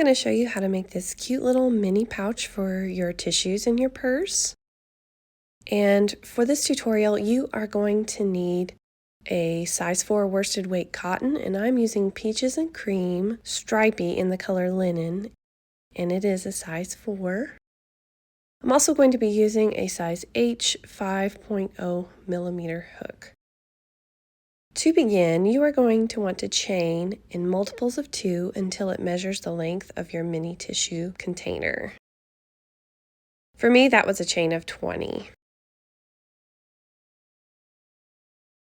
going to show you how to make this cute little mini pouch for your tissues in your purse. And for this tutorial, you are going to need a size 4 worsted weight cotton, and I'm using Peaches and Cream stripey in the color linen, and it is a size 4. I'm also going to be using a size H 5.0 millimeter hook. To begin, you are going to want to chain in multiples of 2 until it measures the length of your mini tissue container. For me, that was a chain of 20.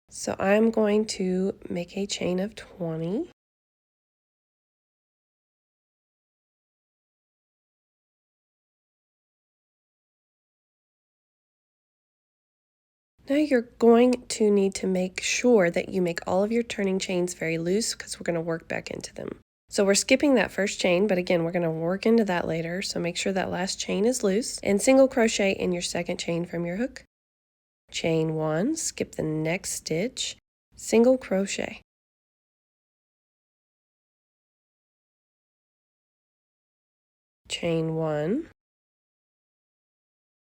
So I'm going to make a chain of 20. Now you're going to need to make sure that you make all of your turning chains very loose because we're going to work back into them. So we're skipping that first chain, but again, we're going to work into that later. So make sure that last chain is loose and single crochet in your second chain from your hook. Chain 1, skip the next stitch, single crochet. Chain 1,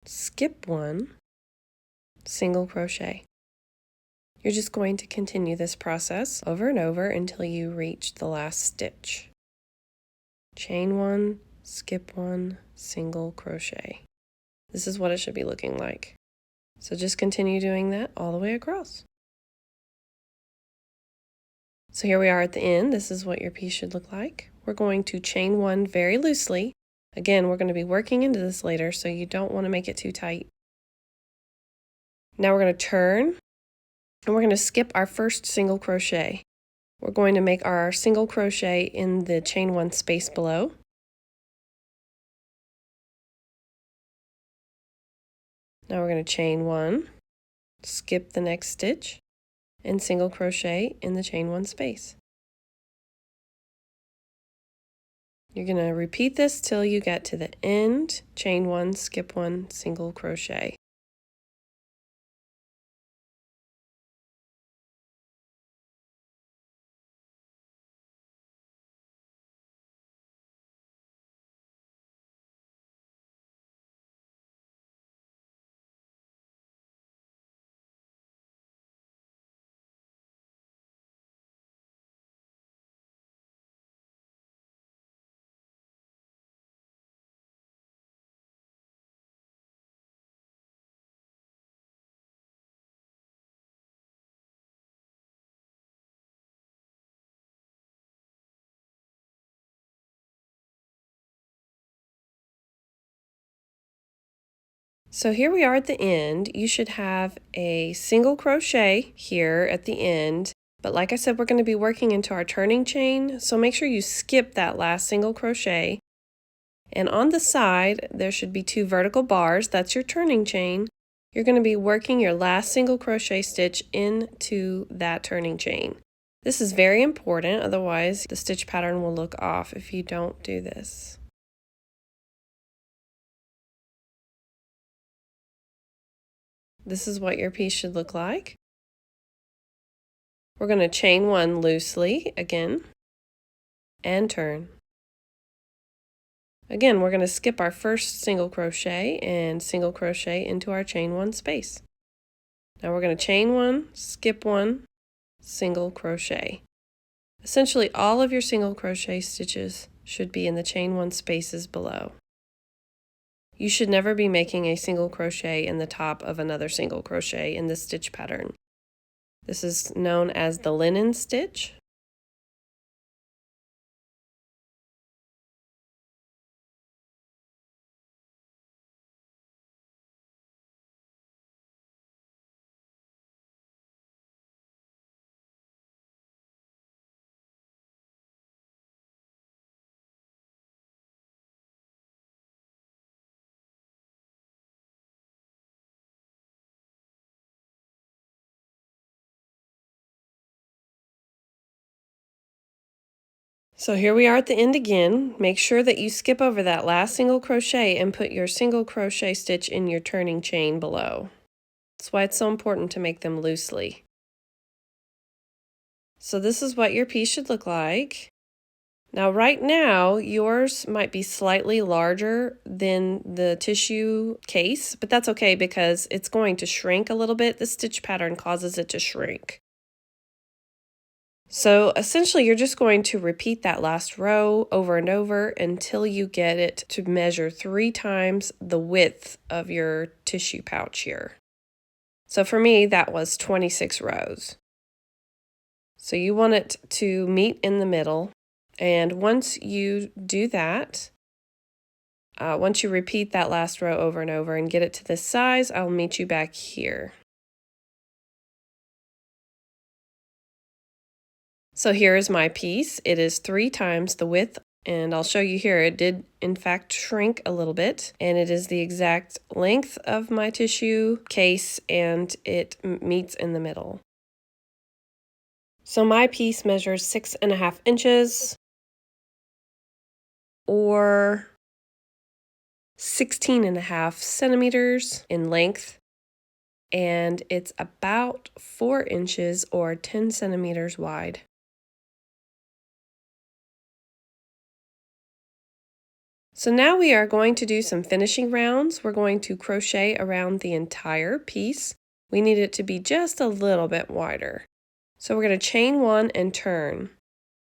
skip 1, single crochet. You're just going to continue this process over and over until you reach the last stitch. Chain 1, skip 1, single crochet. This is what it should be looking like. So just continue doing that all the way across. So here we are at the end. This is what your piece should look like. We're going to chain 1 very loosely. Again, we're going to be working into this later, so you don't want to make it too tight. Now we're going to turn, and we're going to skip our first single crochet. We're going to make our single crochet in the chain 1 space below. Now we're going to chain 1, skip the next stitch, and single crochet in the chain 1 space. You're going to repeat this till you get to the end, chain 1, skip 1, single crochet. So here we are at the end. You should have a single crochet here at the end, but like I said, we're going to be working into our turning chain, so make sure you skip that last single crochet. And on the side, there should be 2 vertical bars. That's your turning chain. You're going to be working your last single crochet stitch into that turning chain. This is very important, otherwise the stitch pattern will look off if you don't do this. This is what your piece should look like. We're going to chain 1 loosely again and turn. Again, we're going to skip our first single crochet and single crochet into our chain 1 space. Now we're going to chain 1, skip 1, single crochet. Essentially all of your single crochet stitches should be in the chain 1 spaces below. You should never be making a single crochet in the top of another single crochet in this stitch pattern. This is known as the linen stitch. So here we are at the end again. Make sure that you skip over that last single crochet and put your single crochet stitch in your turning chain below. That's why it's so important to make them loosely. So this is what your piece should look like. Now right now, yours might be slightly larger than the tissue case, but that's okay because it's going to shrink a little bit. The stitch pattern causes it to shrink. So essentially, you're just going to repeat that last row over and over until you get it to measure 3 times the width of your tissue pouch here. So for me, that was 26 rows. So you want it to meet in the middle. And once you do that, once you repeat that last row over and over and get it to this size, I'll meet you back here. So here is my piece. It is 3 times the width, and I'll show you here. It did in fact shrink a little bit, and it is the exact length of my tissue case, and it meets in the middle. So my piece measures 6.5 inches, or 16.5 centimeters in length, and it's about 4 inches or 10 centimeters wide. So now we are going to do some finishing rounds. We're going to crochet around the entire piece. We need it to be just a little bit wider. So we're going to chain 1 and turn.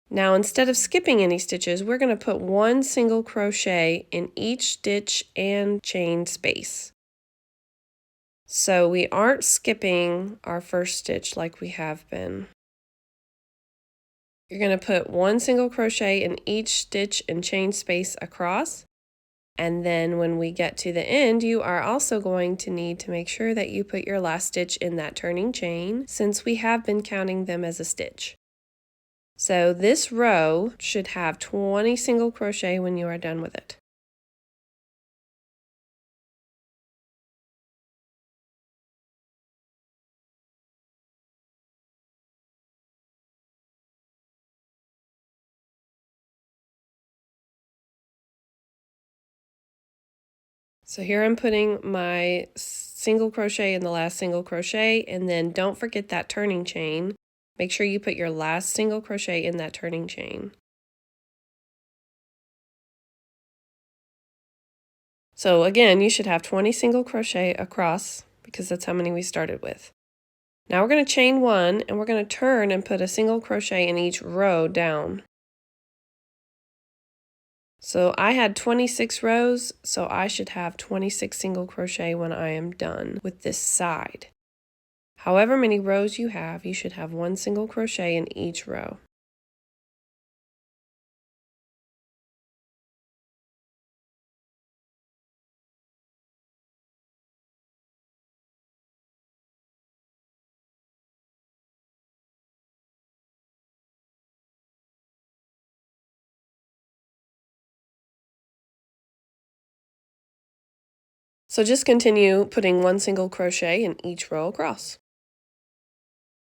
Now instead of skipping any stitches, we're going to put 1 single crochet in each stitch and chain space. So we aren't skipping our first stitch like we have been. You're going to put 1 single crochet in each stitch and chain space across. And then when we get to the end, you are also going to need to make sure that you put your last stitch in that turning chain, since we have been counting them as a stitch. So this row should have 20 single crochet when you are done with it. So here I'm putting my single crochet in the last single crochet, and then don't forget that turning chain. Make sure you put your last single crochet in that turning chain. So again, you should have 20 single crochet across because that's how many we started with. Now we're going to chain 1 and we're going to turn and put a single crochet in each row down. So I had 26 rows, so I should have 26 single crochet when I am done with this side. However many rows you have, you should have 1 single crochet in each row. So just continue putting 1 single crochet in each row across.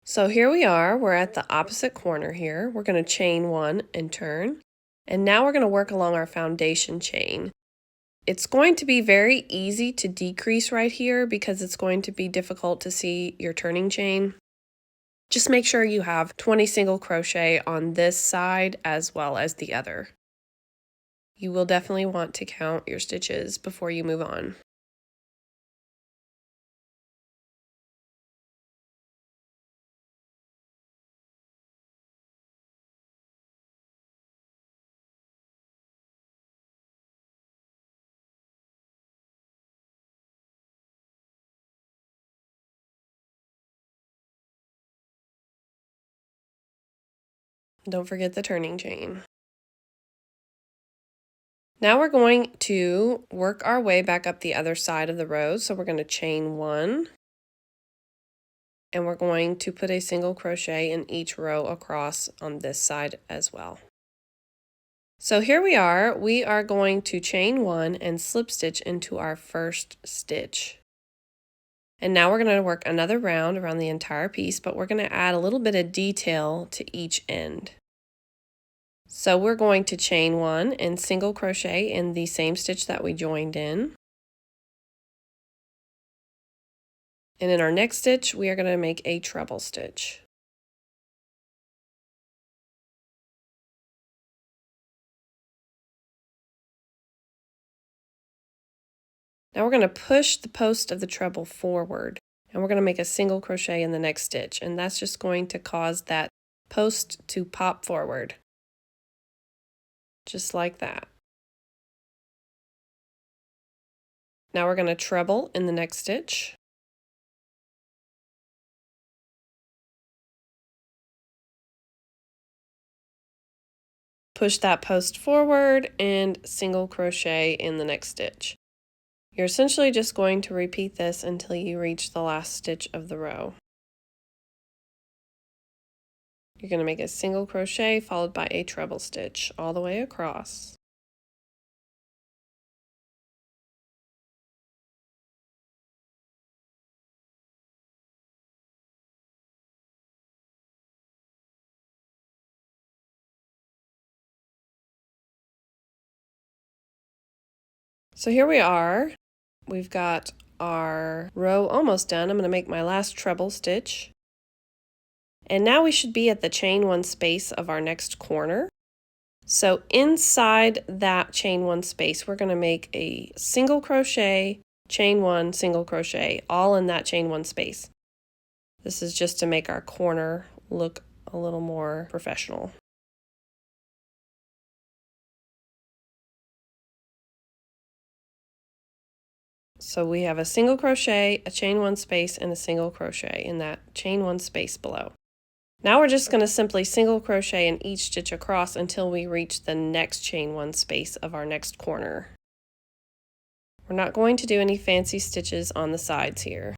So here we are, we're at the opposite corner here. We're going to chain 1 and turn. And now we're going to work along our foundation chain. It's going to be very easy to decrease right here because it's going to be difficult to see your turning chain. Just make sure you have 20 single crochet on this side as well as the other. You will definitely want to count your stitches before you move on. Don't forget the turning chain. Now we're going to work our way back up the other side of the row. So we're going to chain 1 and we're going to put a single crochet in each row across on this side as well. So here we are going to chain 1 and slip stitch into our first stitch. And now we're going to work another round around the entire piece, but we're going to add a little bit of detail to each end. So we're going to chain 1 and single crochet in the same stitch that we joined in. And in our next stitch, we are going to make a treble stitch. Now we're going to push the post of the treble forward, and we're going to make a single crochet in the next stitch, and that's just going to cause that post to pop forward, just like that. Now we're going to treble in the next stitch. Push that post forward and single crochet in the next stitch. You're essentially just going to repeat this until you reach the last stitch of the row. You're going to make a single crochet followed by a treble stitch all the way across. So here we are. We've got our row almost done. I'm going to make my last treble stitch. And now we should be at the chain one space of our next corner. So inside that chain one space, we're going to make a single crochet, chain one, single crochet, all in that chain one space. This is just to make our corner look a little more professional. So we have a single crochet, a chain one space, and a single crochet in that chain one space below. Now we're just going to simply single crochet in each stitch across until we reach the next chain one space of our next corner. We're not going to do any fancy stitches on the sides here.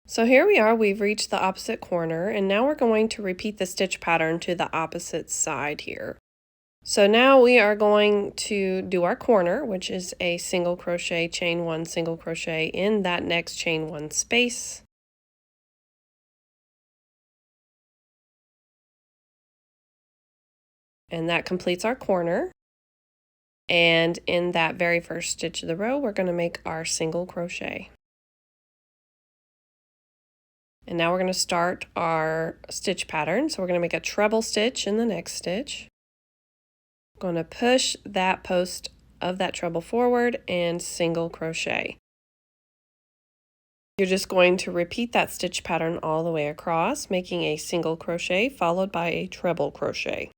So here we are, we've reached the opposite corner, and now we're going to repeat the stitch pattern to the opposite side here. So now we are going to do our corner, which is a single crochet, chain one, single crochet in that next chain one space. And that completes our corner. And in that very first stitch of the row, we're going to make our single crochet. And now we're going to start our stitch pattern. So we're going to make a treble stitch in the next stitch. Going to push that post of that treble forward and single crochet. You're just going to repeat that stitch pattern all the way across, making a single crochet followed by a treble crochet.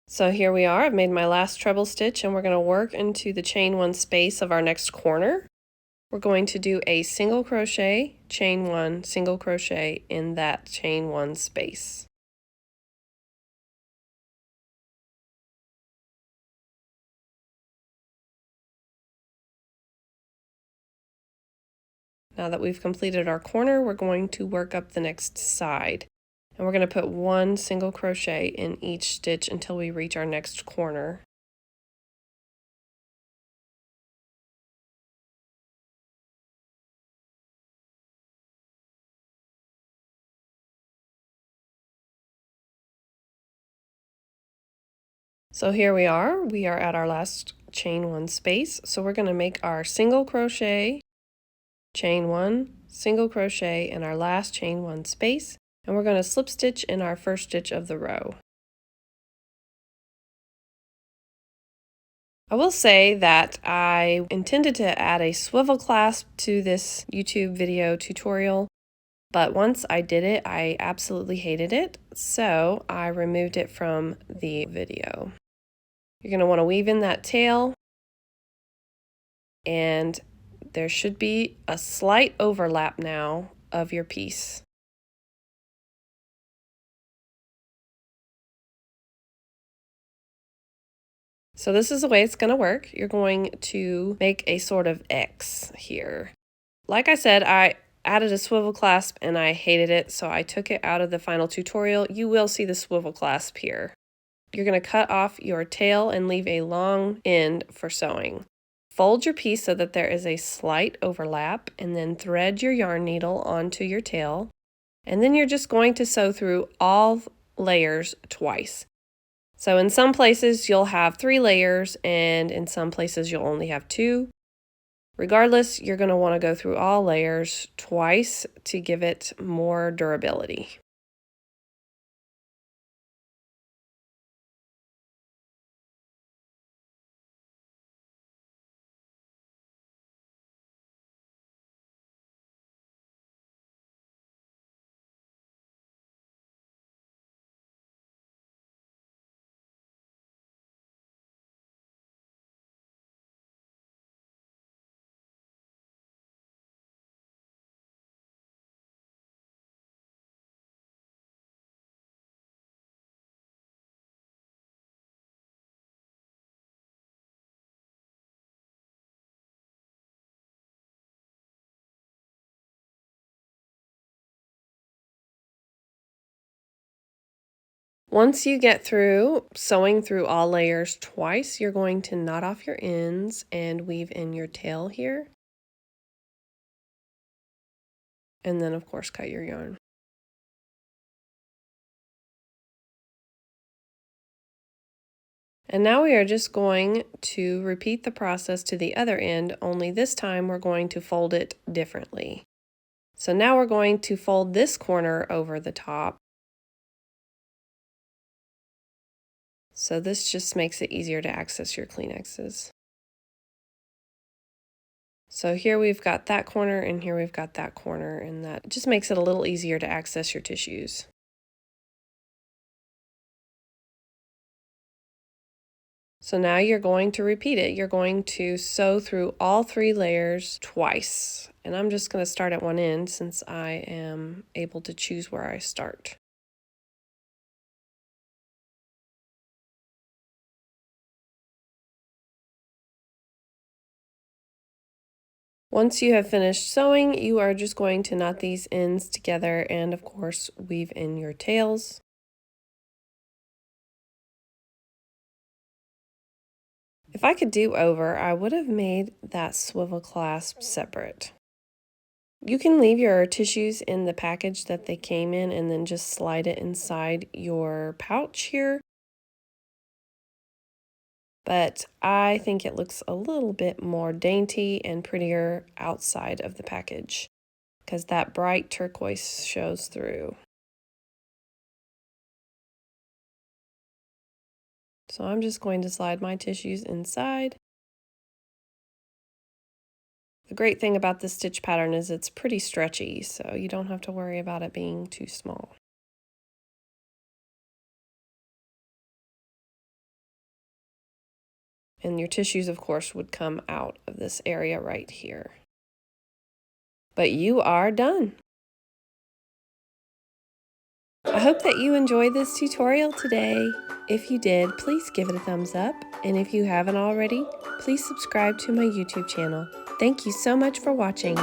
So here we are, I've made my last treble stitch, and we're going to work into the chain one space of our next corner. We're going to do a single crochet, chain one, single crochet in that chain one space. Now that we've completed our corner, we're going to work up the next side. And we're going to put one single crochet in each stitch until we reach our next corner. So here we are at our last chain one space. So we're going to make our single crochet, chain one, single crochet in our last chain one space, and we're going to slip stitch in our first stitch of the row. I will say that I intended to add a swivel clasp to this YouTube video tutorial, but once I did it, I absolutely hated it, so I removed it from the video. You're going to want to weave in that tail, and there should be a slight overlap now of your piece. So this is the way it's going to work. You're going to make a sort of X here. Like I said, I added a swivel clasp and I hated it, so I took it out of the final tutorial. You will see the swivel clasp here. You're going to cut off your tail and leave a long end for sewing. Fold your piece so that there is a slight overlap, and then thread your yarn needle onto your tail. And then you're just going to sew through all layers twice. So in some places you'll have 3 layers, and in some places you'll only have 2. Regardless, you're going to want to go through all layers twice to give it more durability. Once you get through sewing through all layers twice, you're going to knot off your ends and weave in your tail here. And then, of course, cut your yarn. And now we are just going to repeat the process to the other end, only this time we're going to fold it differently. So now we're going to fold this corner over the top. So this just makes it easier to access your Kleenexes. So here we've got that corner and here we've got that corner, and that just makes it a little easier to access your tissues. So now you're going to repeat it. You're going to sew through all 3 layers twice. And I'm just going to start at one end since I am able to choose where I start. Once you have finished sewing, you are just going to knot these ends together and, of course, weave in your tails. If I could do over, I would have made that swivel clasp separate. You can leave your tissues in the package that they came in and then just slide it inside your pouch here. But I think it looks a little bit more dainty and prettier outside of the package because that bright turquoise shows through. So I'm just going to slide my tissues inside. The great thing about this stitch pattern is it's pretty stretchy, so you don't have to worry about it being too small. And your tissues, of course, would come out of this area right here. But you are done. I hope that you enjoyed this tutorial today. If you did, please give it a thumbs up. And if you haven't already, please subscribe to my YouTube channel. Thank you so much for watching.